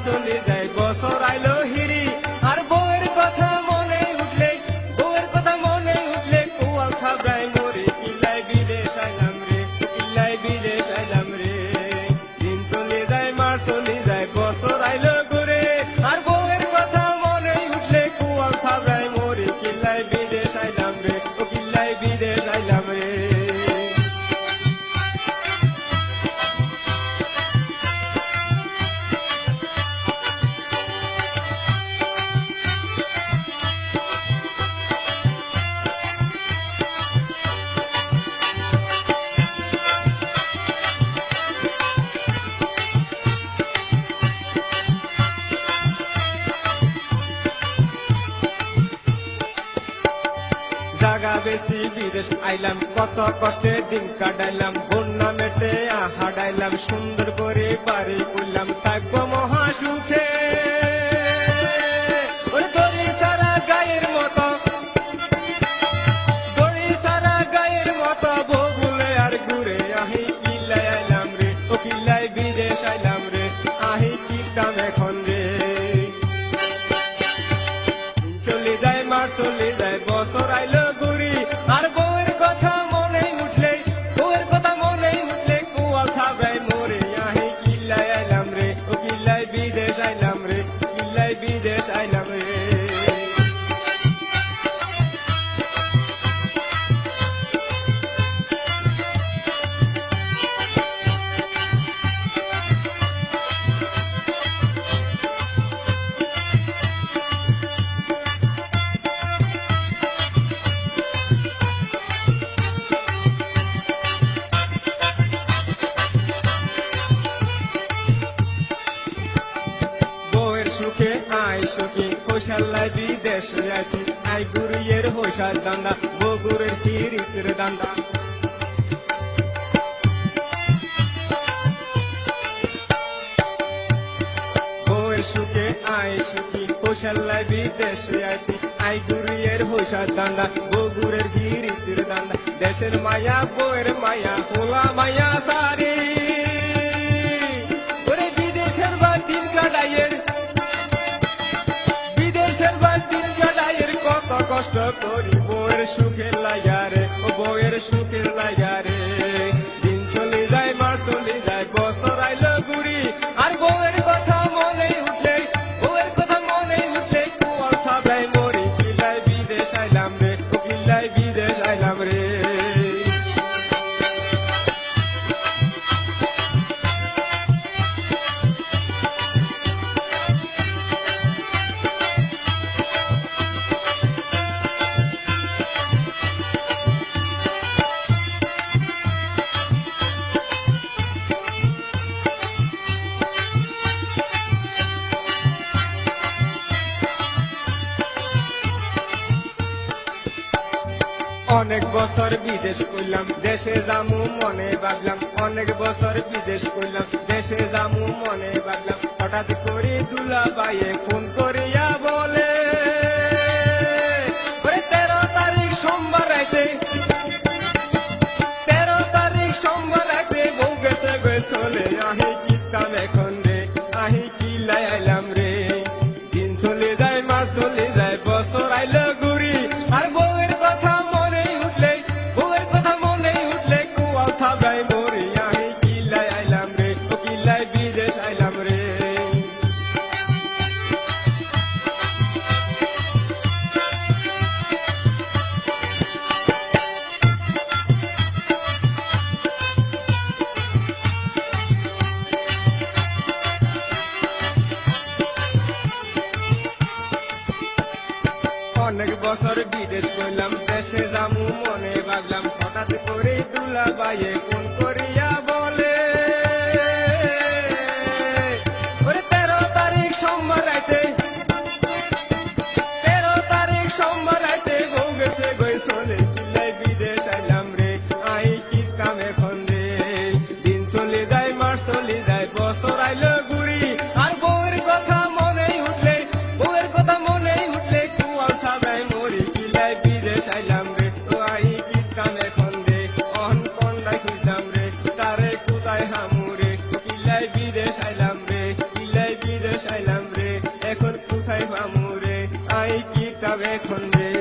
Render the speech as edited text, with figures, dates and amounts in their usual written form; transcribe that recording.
চলে যায় বছর আইলো হিরি আর বউয়ের কথা মনে উঠলে কুয়াল খাবড়ায় মরে কিল্লাই বিদেশ আইলাম রে দিন চলে যায় মাস চলে যায় বছর আইলো ঘুরে আর বউয়ের কথা মনে উঠলে কুয়াল খাবড়ায় মরে কিল্লাই বিদেশ আইলাম রে জাগা বেশি বিদেশ আইলাম কত কষ্টে দিন কাটাইলাম বন্যা মেটে হাডাইলাম সুন্দর করে বাড়ি করলাম থাকবো মহা সুখে দড়ি সারা গায়ের মতো বগুলে আর ঘুরে আহি কিল্লাই আইলাম রে কিল্লাই বিদেশ আইলাম রে আহি কিতাম এখন রে চলে যায় মাস চলে যায় বছর আইলো ঘুরি আর বউয়ের কথা মনে উঠলে কুয়াল খাবড়ায় মরে আহি কিল্লাই আইলাম রে কিল্লাই বিদেশ আইলাম রে সুখে আই সুখী হোসাল্লাই বিদেশে আছি আই গুরুয়ের হোসার দান্দা বগুরের হিরিতের দান্দা বউয়ের সুখে আই সুখী হোসাল্লাই বিদেশে আছি আই গুরুয়ের হোসার দান্দা বগুরের হিরিতের দান্দা দেশের মায়া বউয়ের মায়া পোলা মায়া সারি বিদেশের বা দিন কাটাইয়ের কত কষ্ট করি বউয়ের সুখের লাগা রে দিন চলে যায় মাস চলে যায় বছর আইলো ঘুরি আর বউয়ের কথা মনে উঠলে কুয়াল খাবড়ায় মরি কিল্লাই বিদেশ আইলাম রে অনেক বছর বিদেশ করলাম দেশে যামু মনে ভাবলাম হঠাৎ করে দুলা বাইয়ে ফোন করিয়া বলে 13 তারিখ সোমবার রাইতে বউ গেছে চলে আহি কিতাম এখন রে আহি কিল্লাই আইলাম রে দিন চলে যায় মাস চলে যায় বছর আইলো ঘুরি আর বউয়ের কথা মনে উঠলে কুয়াল খাবড়ায় মরি আহি কিল্লাই আইলাম রে কিল্লাই বিদেশ আইলাম রে অনেক বছর বিদেশ করলাম দেশে যামু মনে ভাবলাম হঠাৎ করে দুলা বাইয়ে ফোন করিয়া বলে 13 তারিখ সোমবার রাইতে বউ গেছে চলে কিল্লাই বিদেশ আইলাম রে আহি কিতাম এখন রে দিন চলে যায় মাস চলে যায় বছর আইলো ঘুরি আর বউয়ের কথা মনে উঠলে কুয়াল খাবড়ায় মরি কিল্লাই বিদেশ আইলাম রে আহি কিতাম এখন রে অহন কন্যা খুঁজলাম রে তারে কোথায় হামুরে কিল্লাই বিদেশ আইলাম রে আহি কিতাব এখন রে